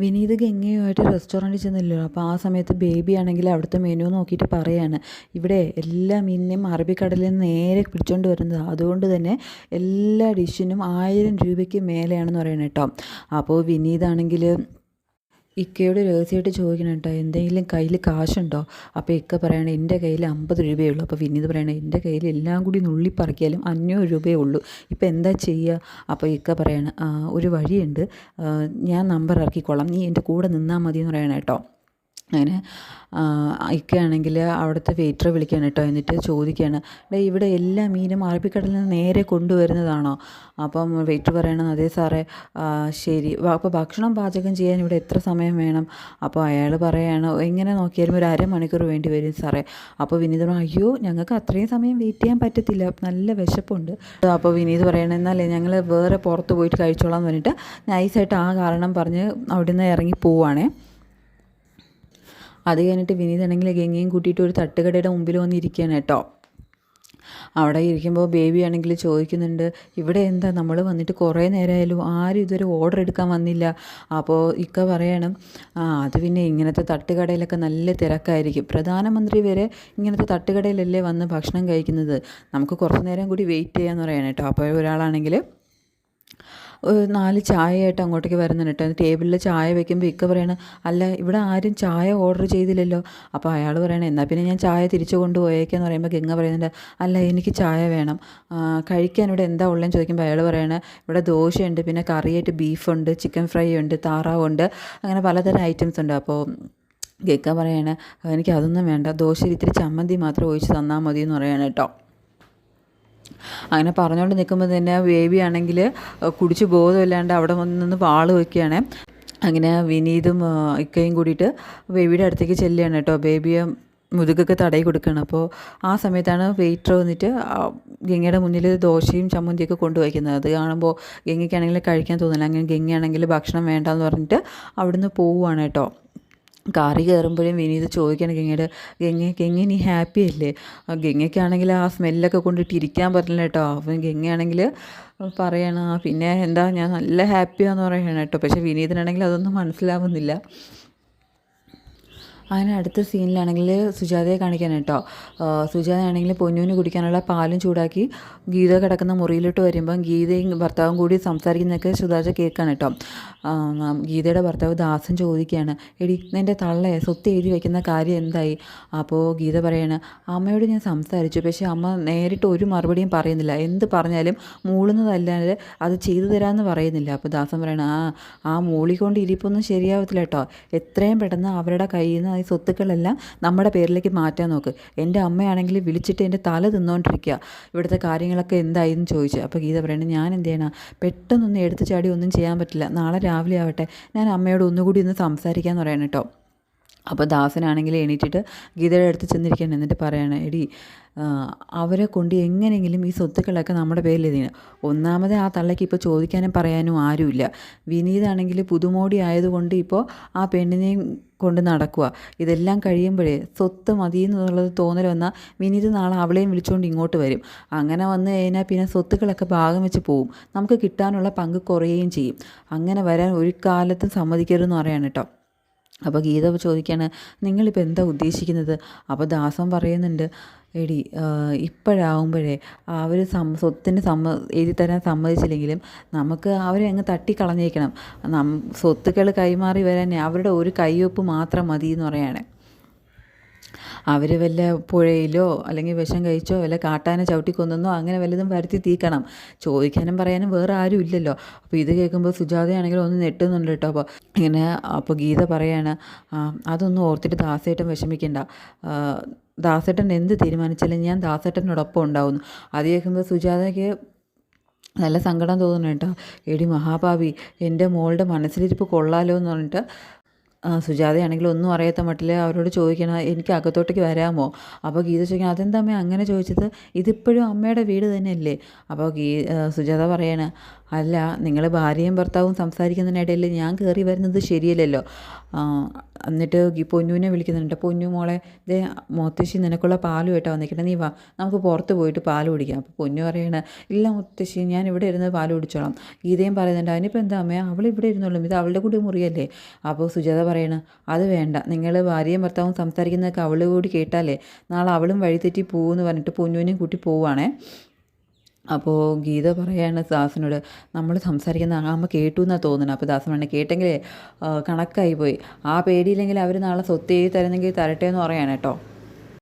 വിനീത് ഗംഗയുമായിട്ട് റെസ്റ്റോറൻറ്റിൽ ചെന്നില്ലല്ലോ. അപ്പോൾ ആ സമയത്ത് ബേബി ആണെങ്കിൽ അവിടുത്തെ മെനു നോക്കിയിട്ട് പറയാണ്, ഇവിടെ എല്ലാ മീനിനെയും അറബിക്കടലിൽ നിന്ന് നേരെ പിടിച്ചുകൊണ്ട് വരുന്നത്, അതുകൊണ്ട് തന്നെ എല്ലാ ഡിഷിനും 1000 രൂപയ്ക്ക് മേലെയാണെന്ന് പറയണം കേട്ടോ. അപ്പോൾ വിനീതാണെങ്കിൽ ഇക്കയോട് രഹസ്യമായിട്ട് ചോദിക്കണം കേട്ടോ, എന്തെങ്കിലും കയ്യിൽ കാശുണ്ടോ? അപ്പോൾ ഇക്ക പറയണേ എൻ്റെ കയ്യിൽ 50 രൂപയേ ഉള്ളൂ. അപ്പോൾ വിനീത് പറയണേ എൻ്റെ കയ്യിൽ എല്ലാം കൂടി നുള്ളിപ്പറിക്കിയാലും 500 രൂപയേ ഉള്ളൂ, ഇപ്പോൾ എന്താ ചെയ്യുക? അപ്പോൾ ഇക്ക പറയണ ഒരു വഴിയുണ്ട്, ഞാൻ നമ്പർ ഇറക്കിക്കോളാം, നീ എൻ്റെ കൂടെ നിന്നാൽ മതി എന്ന് പറയണേ കേട്ടോ. അങ്ങനെ ഇക്കയാണെങ്കിൽ അവിടുത്തെ വെയിറ്ററെ വിളിക്കുകയാണ് കേട്ടോ. എന്നിട്ട് ചോദിക്കുകയാണ്, ഇവിടെ എല്ലാ മീനും അറബിക്കടലിൽ നിന്ന് നേരെ കൊണ്ടുവരുന്നതാണോ? അപ്പം വെയിറ്റർ പറയണം, അതെ സാറേ. ശരി, അപ്പോൾ ഭക്ഷണം പാചകം ചെയ്യാൻ ഇവിടെ എത്ര സമയം വേണം? അപ്പോൾ അയാൾ പറയാണ്, എങ്ങനെ നോക്കിയാലും ഒരു അരമണിക്കൂർ വേണ്ടി വരും സാറേ. അപ്പോൾ വിനീത് പറഞ്ഞു, അയ്യോ ഞങ്ങൾക്ക് അത്രയും സമയം വെയിറ്റ് ചെയ്യാൻ പറ്റത്തില്ല, നല്ല വിശപ്പുണ്ട്. അപ്പോൾ വിനീത് പറയണം, എന്നാലേ ഞങ്ങൾ വേറെ പുറത്ത് പോയിട്ട് കഴിച്ചോളാം എന്ന് പറഞ്ഞിട്ട് നൈസായിട്ട് ആ കാരണം പറഞ്ഞ് അവിടുന്ന് ഇറങ്ങി പോവുകയാണേ. അത് കഴിഞ്ഞിട്ട് വിനീതാണെങ്കിൽ ഗംഗയും കൂട്ടിയിട്ട് ഒരു തട്ടുകടയുടെ മുമ്പിൽ വന്നിരിക്കുകയാണ് കേട്ടോ. അവിടെ ഇരിക്കുമ്പോൾ ബേബി ആണെങ്കിൽ ചോദിക്കുന്നുണ്ട്, ഇവിടെ എന്താ നമ്മൾ വന്നിട്ട് കുറേ നേരമായാലും ആരും ഇതുവരെ ഓർഡർ എടുക്കാൻ വന്നില്ല. അപ്പോൾ ഇക്ക പറയണം, അത് പിന്നെ ഇങ്ങനത്തെ തട്ടുകടയിലൊക്കെ നല്ല തിരക്കായിരിക്കും, പ്രധാനമന്ത്രി വരെ ഇങ്ങനത്തെ തട്ടുകടയിലല്ലേ വന്ന് ഭക്ഷണം കഴിക്കുന്നത്, നമുക്ക് കുറച്ച് നേരം കൂടി വെയിറ്റ് ചെയ്യാമെന്ന് പറയണം കേട്ടോ. അപ്പോൾ ഒരാളാണെങ്കിൽ 4 ചായയായിട്ട് അങ്ങോട്ടേക്ക് വരുന്നുണ്ട് കേട്ടോ. ടേബിളിൽ ചായ വെക്കുമ്പോൾ ഇക്ക പറയണം, അല്ല ഇവിടെ ആരും ചായ ഓർഡർ ചെയ്തില്ലല്ലോ. അപ്പോൾ അയാൾ പറയണം, എന്നാൽ പിന്നെ ഞാൻ ചായ തിരിച്ചു കൊണ്ടുപോയേക്കെന്ന് പറയുമ്പോൾ ഗംഗ പറയുന്നുണ്ട്, അല്ല എനിക്ക് ചായ വേണം, കഴിക്കാൻ ഇവിടെ എന്താ ഉള്ളതെന്ന് ചോദിക്കുമ്പോൾ അയാൾ പറയണത്, ഇവിടെ ദോശയുണ്ട്, പിന്നെ കറിയായിട്ട് ബീഫുണ്ട്, ചിക്കൻ ഫ്രൈ ഉണ്ട്, താറാവുണ്ട്, അങ്ങനെ പലതരം ഐറ്റംസ് ഉണ്ട്. അപ്പോൾ ഗംഗ പറയണേ, എനിക്ക് അതൊന്നും വേണ്ട, ദോശയിൽ ഇത്തിരി ചമ്മന്തി മാത്രം ഒഴിച്ച് തന്നാൽ മതി എന്ന് പറയണം കേട്ടോ. അങ്ങനെ പറഞ്ഞുകൊണ്ട് നിൽക്കുമ്പോൾ തന്നെ ബേബി ആണെങ്കിൽ കുടിച്ച് ബോധമില്ലാണ്ട് അവിടെ നിന്ന് വാള് വയ്ക്കുകയാണ്. അങ്ങനെ വിനീതും ഇക്കയും കൂടിയിട്ട് ബേബിയുടെ അടുത്തേക്ക് ചെല്ലുകയാണ് കേട്ടോ. ബേബിയെ മുതുകൊക്കെ തടയി കൊടുക്കുകയാണ്. അപ്പോൾ ആ സമയത്താണ് വെയിറ്റർ വന്നിട്ട് ഗംഗയുടെ മുന്നിൽ ദോശയും ചമ്മന്തിയൊക്കെ കൊണ്ടുവയ്ക്കുന്നത്. അത് കാണുമ്പോൾ ഗംഗയ്ക്കാണെങ്കിൽ കഴിക്കാൻ തോന്നില്ല. അങ്ങനെ ഗംഗയാണെങ്കിൽ ഭക്ഷണം വേണ്ടെന്ന് പറഞ്ഞിട്ട് അവിടുന്ന് പോവുകയാണ് കേട്ടോ. കാറി കയറുമ്പോഴും വിനീത് ചോദിക്കണം ഗംഗ നീ ഹാപ്പി അല്ലേ? ഗംഗയ്ക്കാണെങ്കിൽ ആ സ്മെല്ലൊക്കെ കൊണ്ടിട്ട് ഇരിക്കാൻ പറ്റില്ല കേട്ടോ. അപ്പം ഗംഗയാണെങ്കിൽ പറയണം, പിന്നെ എന്താ ഞാൻ നല്ല ഹാപ്പിയാന്ന് പറയണം കേട്ടോ. പക്ഷേ വിനീതിനാണെങ്കിൽ അതൊന്നും മനസ്സിലാവുന്നില്ല. അങ്ങനെ അടുത്ത സീനിലാണെങ്കിൽ സുജാതയെ കാണിക്കാൻ കേട്ടോ. സുജാതയാണെങ്കിൽ പൊന്നൂന് കുടിക്കാനുള്ള പാലും ചൂടാക്കി ഗീത കിടക്കുന്ന മുറിയിലോട്ട് വരുമ്പം ഗീതയും ഭർത്താവും കൂടി സംസാരിക്കുന്നതൊക്കെ സുജാത കേൾക്കാൻ കേട്ടോ. ഗീതയുടെ ഭർത്താവ് ദാസൻ ചോദിക്കുകയാണ്, എടി നിൻ്റെ തള്ളയെ സ്വത്ത് എഴുതി വയ്ക്കുന്ന കാര്യം എന്തായി? അപ്പോൾ ഗീത പറയാണ്, അമ്മയോട് ഞാൻ സംസാരിച്ചു, പക്ഷേ അമ്മ നേരിട്ട് ഒരു മറുപടിയും പറയുന്നില്ല, എന്ത് പറഞ്ഞാലും മൂളുന്നതല്ലാതെ അത് ചെയ്തു തരാമെന്ന് പറയുന്നില്ല. അപ്പോൾ ദാസൻ പറയണം, ആ മൂളിക്കൊണ്ട് ഇരിപ്പൊന്നും ശരിയാവത്തില്ല കേട്ടോ, എത്രയും പെട്ടെന്ന് അവരുടെ കയ്യിൽ നിന്ന് ഈ സ്വത്തുക്കളെല്ലാം നമ്മുടെ പേരിലേക്ക് മാറ്റാൻ നോക്ക്. എൻ്റെ അമ്മയാണെങ്കിൽ വിളിച്ചിട്ട് എൻ്റെ തല തിന്നുകൊണ്ടിരിക്കുക, ഇവിടുത്തെ കാര്യങ്ങളൊക്കെ എന്തായെന്ന് ചോദിച്ചു. അപ്പോൾ ഗീത പറയണത്, ഞാൻ എന്ത് ചെയ്യണം, പെട്ടെന്നൊന്നും എടുത്തു ചാടി ഒന്നും ചെയ്യാൻ പറ്റില്ല, നാളെ രാവിലെ ആവട്ടെ, ഞാൻ അമ്മയോട് ഒന്നുകൂടി ഒന്ന് സംസാരിക്കാമെന്ന് പറയണം കേട്ടോ. അപ്പോൾ ദാസനാണെങ്കിൽ എണീറ്റിട്ട് ഗീതയുടെ അടുത്ത് ചെന്നിരിക്കണം. എന്നിട്ട് പറയണം, എടി അവരെ കൊണ്ട് എങ്ങനെയെങ്കിലും ഈ സ്വത്തുക്കളൊക്കെ നമ്മുടെ പേരിൽ എഴുതിയാണ്. ഒന്നാമത് ആ തള്ളയ്ക്ക് ഇപ്പോൾ ചോദിക്കാനും പറയാനും ആരുമില്ല. വിനീതാണെങ്കിൽ പുതുമോടി ആയതുകൊണ്ട് ഇപ്പോൾ ആ പെണ്ണിനെയും കൊണ്ട് നടക്കുക. ഇതെല്ലാം കഴിയുമ്പോഴേ സ്വത്ത് മതി എന്നുള്ളത് തോന്നൽ വന്നാൽ വിനീത് നാളെ അവളെയും വിളിച്ചുകൊണ്ട് ഇങ്ങോട്ട് വരും. അങ്ങനെ വന്നു കഴിഞ്ഞാൽ പിന്നെ സ്വത്തുക്കളൊക്കെ ഭാഗം വെച്ച് പോവും, നമുക്ക് കിട്ടാനുള്ള പങ്ക് കുറയുകയും ചെയ്യും. അങ്ങനെ വരാൻ ഒരു കാലത്തും സമ്മതിക്കരുതെന്ന് പറയാണ് കേട്ടോ. അപ്പോൾ ഗീത ചോദിക്കുകയാണ്, നിങ്ങളിപ്പോൾ എന്താ ഉദ്ദേശിക്കുന്നത്? അപ്പോൾ ദാസൻ പറയുന്നുണ്ട്, എടി ഇപ്പോഴാവുമ്പോഴേ അവർ സ്വത്തിന് എഴുതി തരാൻ സമ്മതിച്ചില്ലെങ്കിലും നമുക്ക് അവരെ അങ്ങ് തട്ടിക്കളഞ്ഞേക്കണം. സ്വത്തുക്കൾ കൈമാറി വരാൻ അവരുടെ ഒരു കയ്യൊപ്പ് മാത്രം മതി എന്ന് പറയുകയാണ്. അവർ വല്ല പുഴയിലോ അല്ലെങ്കിൽ വിഷം കഴിച്ചോ വല്ല കാട്ടാനെ ചവിട്ടി കൊന്നോ അങ്ങനെ വല്ലതും വരുത്തി തീക്കണം. ചോദിക്കാനും പറയാനും വേറെ ആരും ഇല്ലല്ലോ. അപ്പോൾ ഇത് കേൾക്കുമ്പോൾ സുജാതയാണെങ്കിൽ ഒന്ന് നെട്ടുന്നുണ്ട് കേട്ടോ. അപ്പോൾ ഗീത പറയാണ്, അതൊന്നും ഓർത്തിട്ട് ദാസേട്ടൻ വിഷമിക്കണ്ട, ദാസേട്ടൻ എന്ത് തീരുമാനിച്ചാലും ഞാൻ ദാസേട്ടനോടൊപ്പം ഉണ്ടാവുന്നു. അത് കേൾക്കുമ്പോൾ സുജാതയ്ക്ക് നല്ല സങ്കടം തോന്നുന്നു കേട്ടോ. എടി മഹാഭാവി, എൻ്റെ മോളുടെ മനസ്സിലിരിപ്പ് കൊള്ളാലോ എന്ന് പറഞ്ഞിട്ട് സുജാതയാണെങ്കിൽ ഒന്നും അറിയാത്ത മട്ടിൽ അവരോട് ചോദിക്കണം, എനിക്ക് അകത്തോട്ടേക്ക് വരാമോ? അപ്പോൾ ഗീത ചോദിക്കണം, അതെന്താ അമ്മ അങ്ങനെ ചോദിച്ചത്, ഇതിപ്പോഴും അമ്മയുടെ വീട് തന്നെയല്ലേ? അപ്പോൾ സുജാത പറയാണ്, അല്ല, നിങ്ങൾ ഭാര്യയും ഭർത്താവും സംസാരിക്കുന്നതിനിടയിൽ ഞാൻ കയറി വരുന്നത് ശരിയല്ലല്ലോ. എന്നിട്ട് ഈ പൊന്നൂനെ വിളിക്കുന്നുണ്ട്. പൊന്നു മോളെ, ദേ മുത്തശ്ശി നിനക്കുള്ള പാലുമായിട്ടാണ് വന്നിരിക്കുന്നത്, നീ വാ നമുക്ക് പുറത്ത് പോയിട്ട് പാൽ കുടിക്കാം. അപ്പോൾ പൊന്നു പറയണ, ഇല്ല മുത്തശ്ശി, ഞാൻ ഇവിടെ ഇരുന്ന് പാൽ കുടിച്ചോളാം. ഗീതയും പറയുന്നുണ്ട്, അതിനിപ്പോൾ എന്താ അമ്മേ, അവൾ ഇവിടെ ഇരുന്നോളും, ഇത് അവളുടെ കൂടി മുറിയല്ലേ. അപ്പോൾ സുജാത പറയണ, അത് വേണ്ട, നിങ്ങൾ ഭാര്യയും ഭർത്താവും സംസാരിക്കുന്നതൊക്കെ അവൾ കൂടി കേട്ടാലേ നാളെ അവളും വഴിതെറ്റി പോകുമെന്ന് പറഞ്ഞിട്ട് പൊന്നൂനെയും കൂട്ടി പോവുകയാണേ. അപ്പോൾ ഗീത പറയാണ് ദാസനോട്, നമ്മൾ സംസാരിക്കുന്ന അമ്മ കേട്ടു എന്നാണ് തോന്നുന്നത്. അപ്പോൾ ദാസൻ പറഞ്ഞു, കേട്ടെങ്കിലേ കണക്കായി പോയി, ആ പേടിയില്ലെങ്കിൽ അവർ നാളെ സ്വത്ത് തരുന്നെങ്കിൽ തരട്ടെ എന്ന് പറയാണ് കേട്ടോ.